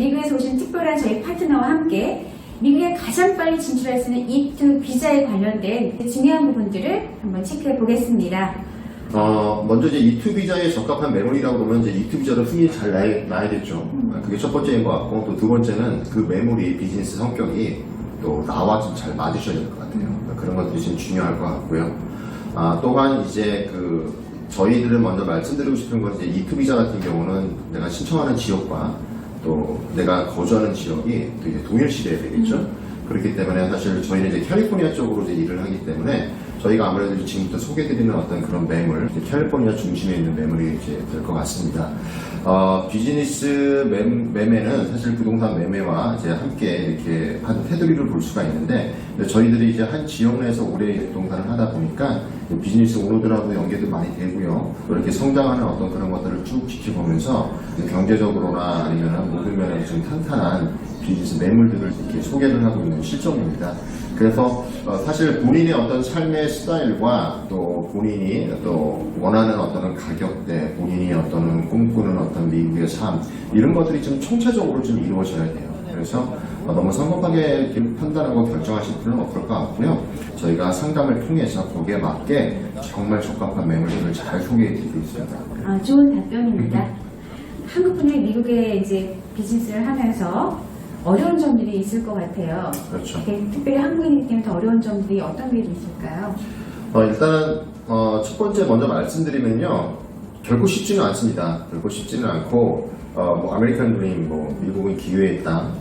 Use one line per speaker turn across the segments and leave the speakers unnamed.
미국에서 오신 특별한 저희 파트너와 함께 미국에 가장 빨리 진출할 수 있는 E2 비자에 관련된 중요한 부분들을 한번 체크해 보겠습니다.
먼저 이제 E2 비자에 적합한 메모리라고 그러면 이제 E2 비자를 흔히 잘 나야겠죠. 그게 첫 번째인 것 같고, 또 두 번째는 그 메모리 비즈니스 성격이 또 나와 좀 잘 맞으셔야 될 것 같아요. 그런 것들이 좀 중요할 것 같고요. 또한 이제 저희들은 먼저 말씀드리고 싶은 건 이제 E2 비자 같은 경우는 내가 신청하는 지역과 또 내가 거주하는 지역이 또 이제 동일시돼야 되겠죠. 그렇기 때문에 사실 저희는 이제 캘리포니아 쪽으로 이제 일을 하기 때문에 저희가 아무래도 지금부터 소개드리는 어떤 그런 매물, 캘리포니아 중심에 있는 매물이 이제 될 것 같습니다. 비즈니스 매매는 사실 부동산 매매와 이제 함께 이렇게 한 테두리를 볼 수가 있는데, 저희들이 이제 한 지역 내에서 오래 부동산을 하다 보니까 비즈니스 오너들하고 연계도 많이 되고요. 또 이렇게 성장하는 어떤 그런 것들을 쭉 지켜보면서 경제적으로나 아니면 모든 면에서 좀 탄탄한 비즈니스 매물들을 이렇게 소개를 하고 있는 실정입니다. 그래서 사실 본인의 어떤 삶의 스타일과 또 본인이 또 원하는 어떤 가격대, 본인이 어떤 꿈꾸는 어떤 미국의 삶, 이런 것들이 좀 총체적으로 좀 이루어져야 돼요. 그래서 너무 성급하게 판단하고 결정하실 필요는 없을 것 같고요. 저희가 상담을 통해서 거기에 맞게 정말 적합한 매물들을 잘 소개해 드리고 있습니다.
좋은 답변입니다. 한국분이 미국에 이제 비즈니스를 하면서 어려운 점들이 있을 것 같아요.
그렇죠.
특별히 한국인이기 때문에 더 어려운 점들이 어떤 게 있을까요?
일단은 첫 번째 먼저 말씀드리면요, 결코 쉽지는 않습니다. 결코 쉽지는 않고 아메리칸 드림, 미국은 기회의 땅,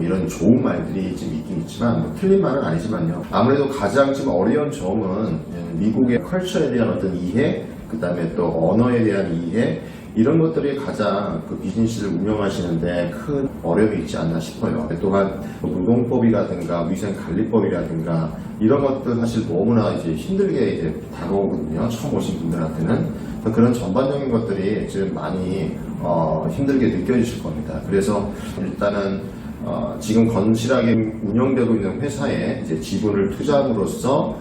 이런 좋은 말들이 좀 있긴 있지만 틀린 말은 아니지만요. 아무래도 가장 좀 어려운 점은 미국의 컬처에 대한 어떤 이해, 그 다음에 또 언어에 대한 이해, 이런 것들이 가장 그 비즈니스를 운영하시는데 큰 어려움이 있지 않나 싶어요. 또한 노동법이라든가 위생관리법이라든가 이런 것들 사실 너무나 이제 힘들게 이제 다가오거든요. 처음 오신 분들한테는. 그런 전반적인 것들이 좀 많이 힘들게 느껴지실 겁니다. 그래서 일단은 지금 건실하게 운영되고 있는 회사에 이제 지분을 투자함으로써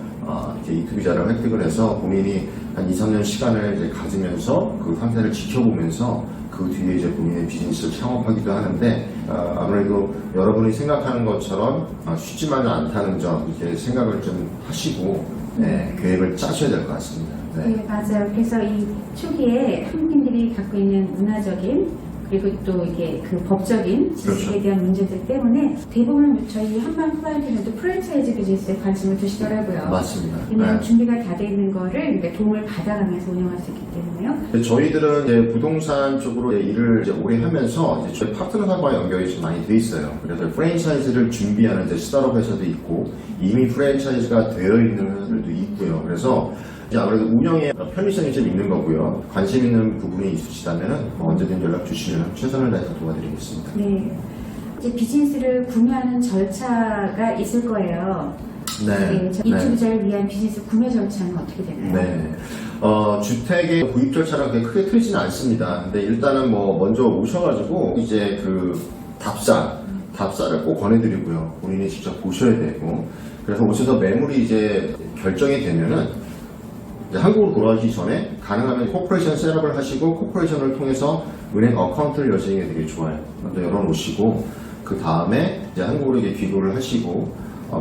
이제 E2 비자를 획득을 해서 본인이 한 2, 3년 시간을 이제 가지면서 그 상태를 지켜보면서 그 뒤에 이제 본인의 비즈니스를 창업하기도 하는데, 아무래도 여러분이 생각하는 것처럼 쉽지만은 않다는 점 이렇게 생각을 좀 하시고 계획을 짜셔야 될 것 같습니다.
네, 맞아요. 그래서 이 초기에 한국인들이 갖고 있는 문화적인 그리고 또 이게 그 법적인 지식에
그렇죠.
대한 문제들 때문에 대부분 저희 한방 클라이언트들도 프랜차이즈 비즈니스에 관심을 두시더라고요.
맞습니다.
왜냐하면 준비가 다 돼 있는 거를 도움을 받아가면서 운영할 수 있기 때문에요.
저희들은 이제 부동산 쪽으로 일을 이제 오래 하면서 이제 저희 파트너사와 연결이 좀 많이 돼 있어요. 그래서 프랜차이즈를 준비하는 이제 스타트업 회사도 있고 이미 프랜차이즈가 되어 있는 회사들도 있고요. 그래서 이제 아무래도 운영에 편리성이 좀 있는 거고요. 관심 있는 부분이 있으시다면 언제든 연락 주시면 최선을 다해서 도와드리겠습니다.
네. 이제 비즈니스를 구매하는 절차가 있을 거예요.
네.
E2 비자를 위한 비즈니스 구매 절차는 어떻게 되나요?
네. 주택의 구입 절차랑 그렇게 크게 틀리지는 않습니다. 근데 일단은 먼저 오셔가지고 이제 답사를 꼭 권해드리고요. 본인이 직접 보셔야 되고. 그래서 오셔서 매물이 이제 결정이 되면은 이제 한국으로 돌아가기 전에 가능하면 코퍼레이션 셋업을 하시고 코퍼레이션을 통해서 은행 어카운트를 여시는 게 되게 좋아요. 먼저 열어놓으시고 그 다음에 이제 한국으로 이제 귀국을 하시고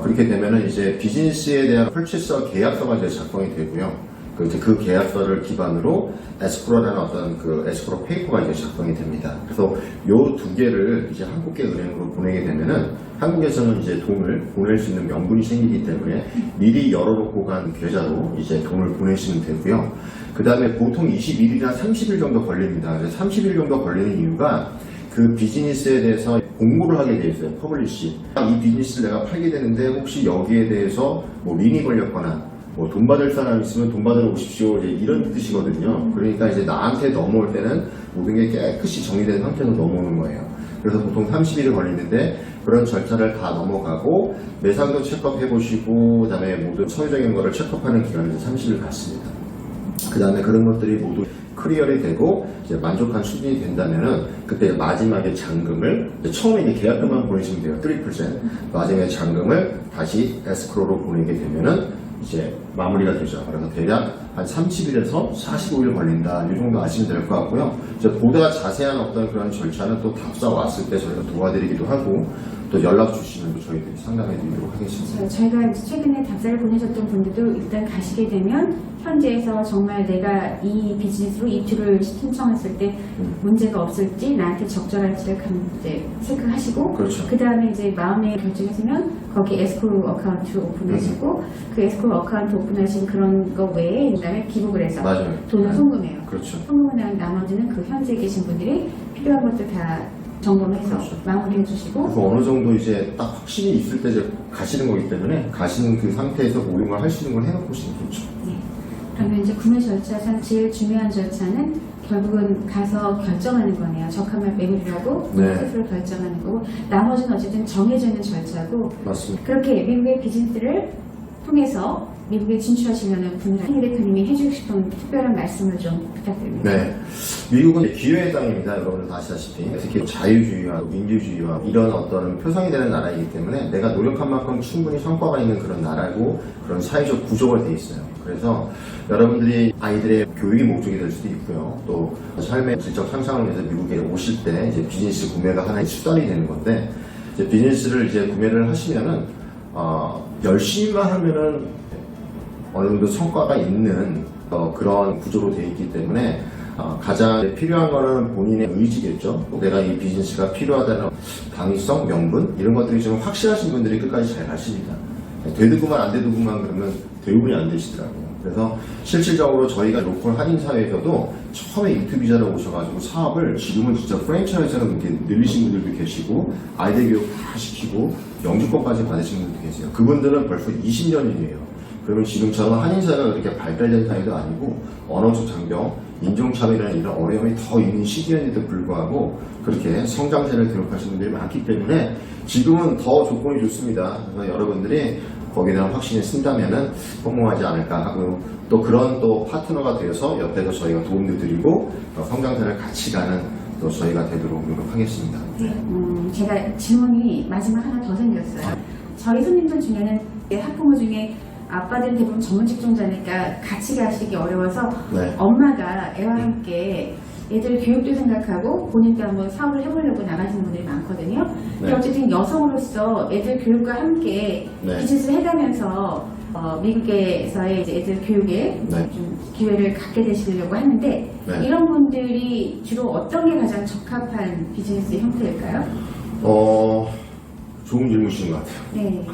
그렇게 되면은 이제 비즈니스에 대한 펄치서 계약서가 이제 작성이 되고요. 그 계약서를 기반으로 에스크로라는 어떤 그 에스크로 페이퍼가 이제 작성이 됩니다. 그래서 요 두 개를 이제 한국계 은행으로 보내게 되면은 한국에서는 이제 돈을 보낼 수 있는 명분이 생기기 때문에 미리 열어놓고 간 계좌로 이제 돈을 보내시면 되고요. 그 다음에 보통 21일이나 30일 정도 걸립니다. 그래서 30일 정도 걸리는 이유가 그 비즈니스에 대해서 공고를 하게 돼 있어요. 퍼블리시. 이 비즈니스를 내가 팔게 되는데 혹시 여기에 대해서 린이 걸렸거나 돈 받을 사람 있으면 돈 받으러 오십시오. 이제 이런 뜻이거든요. 그러니까 이제 나한테 넘어올 때는 모든 게 깨끗이 정리된 상태로 넘어오는 거예요. 그래서 보통 30일이 걸리는데 그런 절차를 다 넘어가고 매상도 체크업 해보시고 그 다음에 모든 서류적인 거를 체크업하는 기간이 30일 같습니다. 그 다음에 그런 것들이 모두 클리어리 되고 이제 만족한 수준이 된다면은 그때 마지막에 잔금을 처음에 이제 계약금만 보내시면 돼요. 3%. 마지막에 잔금을 다시 에스크로로 보내게 되면은 이제 마무리가 되죠. 그래서 대략 한 30일에서 45일 걸린다. 이 정도 아시면 될 것 같고요. 이제 보다 자세한 어떤 그런 절차는 또 답사 왔을 때 저희가 도와드리기도 하고 또 연락 주시면 또 저희들이 상담해 드리도록 하겠습니다.
저희가 이제 최근에 답사를 보내셨던 분들도 일단 가시게 되면 현지에서 정말 내가 이 비즈니스로 이투를 신청했을 때 문제가 없을지 나한테 적절할지를 이제 체크하시고
그렇죠.
그 다음에 이제 마음에 결정했으면 거기 에스코로 어카운트 오픈하시고 그 에스코로 어카운트 오픈하신 그런 거 외에 그다음에 기부를 해서
맞아요.
돈을 송금해요.
그렇죠.
송금을 한 나머지는 그 현지에 계신 분들이 필요한 것들 다 점검해서
그렇죠.
마무리해 주시고
그래서 어느 정도 이제 딱 확신이 있을 때 이제 가시는 거기 때문에 가시는 그 상태에서 모든 걸 할 수 있는 걸 해놓고 오시는 게 좋죠.
네. 그러면 이제 구매 절차상 제일 중요한 절차는 결국은 가서 결정하는 거네요. 적합한 매물이라고
네.
스스로 결정하는 거고 나머지는 어쨌든 정해져 있는 절차고
맞습니다.
그렇게 미국의 비즈니스를 통해서 미국에 진출하시려는 분들 한 대표님이 해주고 싶은 특별한 말씀을 좀 부탁드립니다.
네. 미국은 기회의 땅입니다. 여러분들 다 아시다시피. 특히 자유주의와 민주주의와 이런 어떤 표상이 되는 나라이기 때문에 내가 노력한 만큼 충분히 성과가 있는 그런 나라고 그런 사회적 구조가 돼 있어요. 그래서 여러분들이 아이들의 교육이 목적이 될 수도 있고요. 또 삶의 질적 향상을 위해서 미국에 오실 때 이제 비즈니스 구매가 하나의 수단이 되는 건데 이제 비즈니스를 이제 구매를 하시면은 열심히만 하면은 어느 정도 성과가 있는 그런 구조로 되어 있기 때문에 가장 필요한 거는 본인의 의지겠죠. 내가 이 비즈니스가 필요하다는 당위성, 명분 이런 것들이 좀 확실하신 분들이 끝까지 잘 가십니다. 되드구만 안 되드구만 그러면 대부분이 안 되시더라고요. 그래서 실질적으로 저희가 로컬 한인 사회에서도 처음에 이투 비자로 오셔가지고 사업을 지금은 진짜 프랜차이즈처럼 이렇게 늘리신 분들도 계시고 아이들 교육 다 시키고 영주권까지 받으신 분들도 계세요. 그분들은 벌써 20년이에요. 그러면 지금처럼 한인사회가 그렇게 발달된 사회도 아니고 언어적 장벽, 인종차별이라는 이런 어려움이 더 있는 시기에도 불구하고 그렇게 성장세를 기록하시는 분들이 많기 때문에 지금은 더 조건이 좋습니다. 그래서 여러분들이 거기에 대한 확신이 쓴다면은 성공하지 않을까 하고요. 또 그런 또 파트너가 되어서 옆에서 저희가 도움도 드리고 성장세를 같이 가는 또 저희가 되도록 노력하겠습니다.
제가 질문이 마지막 하나 더 생겼어요. 저희 손님들 중에는 학부모 중에 아빠들은 대부분 전문 직종자니까 같이 가시기 어려워서
네.
엄마가 애와 함께 애들 교육도 생각하고 본인도 한번 사업을 해보려고 나가시는 분들이 많거든요. 근데
네.
어쨌든 여성으로서 애들 교육과 함께
네.
비즈니스를 해가면서 미국에서의 이제 애들 교육에
네.
좀 기회를 갖게 되시려고 하는데
네.
이런 분들이 주로 어떤 게 가장 적합한 비즈니스 형태일까요?
좋은 질문이신 것 같아요.
네.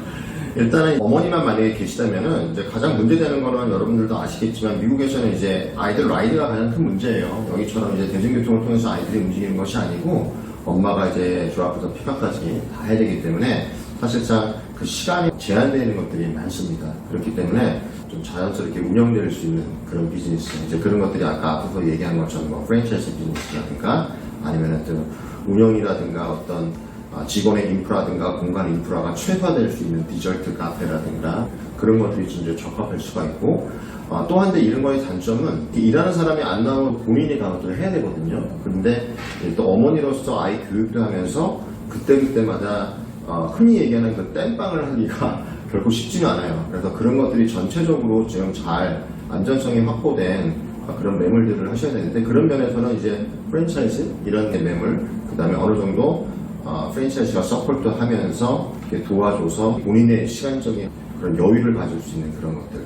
일단은 어머니만 만약에 계시다면은 이제 가장 문제되는 거는 여러분들도 아시겠지만 미국에서는 이제 아이들 라이드가 가장 큰 문제예요. 여기처럼 이제 대중교통을 통해서 아이들이 움직이는 것이 아니고 엄마가 이제 졸업부터 피카까지 다 해야 되기 때문에 사실상 그 시간이 제한되는 것들이 많습니다. 그렇기 때문에 좀 자연스럽게 운영될 수 있는 그런 비즈니스 이제 그런 것들이 아까 앞서서 얘기한 것처럼 뭐 프랜차이즈 비즈니스라든가 아니면 또 운영이라든가 어떤 직원의 인프라든가 공간 인프라가 최소화될 수 있는 디저트 카페라든가 그런 것들이 진짜 적합할 수가 있고 또 한데 이런 거의 단점은 일하는 사람이 안 나오면 본인이 가업들을 해야 되거든요. 그런데 또 어머니로서 아이 교육도 하면서 그때그때마다 흔히 얘기하는 그 땜빵을 하기가 결코 쉽지는 않아요. 그래서 그런 것들이 전체적으로 지금 잘 안전성이 확보된 그런 매물들을 하셔야 되는데 그런 면에서는 이제 프랜차이즈 이런 매물 그 다음에 어느 정도 프랜차이즈가 서포트 하면서 이렇게 도와줘서 본인의 시간적인 그런 여유를 가질 수 있는 그런 것들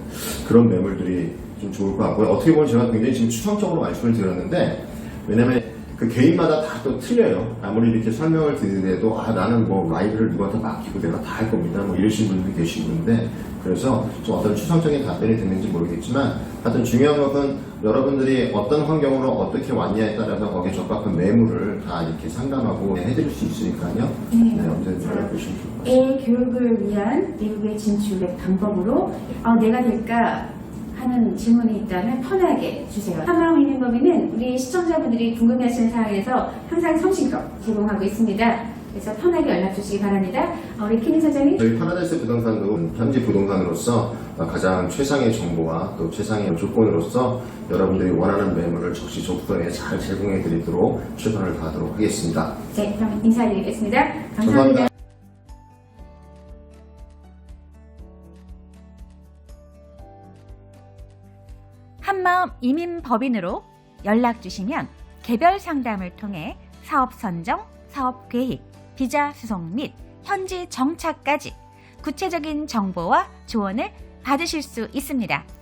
그런 매물들이 좀 좋을 것 같고요. 어떻게 보면 제가 굉장히 지금 추상적으로 말씀을 드렸는데 왜냐면 그 개인마다 다 또 틀려요. 아무리 이렇게 설명을 드리더라도 나는 뭐 라이브를 누구한테 맡기고 내가 다 할 겁니다. 뭐 이러신 분들도 계시고 있는데 그래서 좀 어떤 추상적인 답변이 됐는지 모르겠지만 하여튼 중요한 것은 여러분들이 어떤 환경으로 어떻게 왔냐에 따라서 거기에 적합한 매물을 다 이렇게 상담하고 해드릴 수 있으니까요.
네.
언제든지 연락주시면 좋을 것 같습니다.
애 교육을 위한 미국의 진출의 방법으로 내가 될까 하는 질문이 있다면 편하게 주세요. 한마음 위민법인은 우리 시청자분들이 궁금해하시는 사항에서 항상 성실껏 제공하고 있습니다. 그래서 편하게 연락 주시기 바랍니다. 우리 키니 사장님.
저희 파라다이스 부동산도 현지 부동산으로서 가장 최상의 정보와 또 최상의 조건으로서 여러분들이 원하는 매물을 적시적소에 잘 제공해 드리도록 최선을 다하도록 하겠습니다.
네, 그럼 인사드리겠습니다. 감사합니다.
감사합니다.
한마음 이민법인으로 연락 주시면 개별 상담을 통해 사업 선정, 사업 계획, 비자 수송 및 현지 정착까지 구체적인 정보와 조언을 받으실 수 있습니다.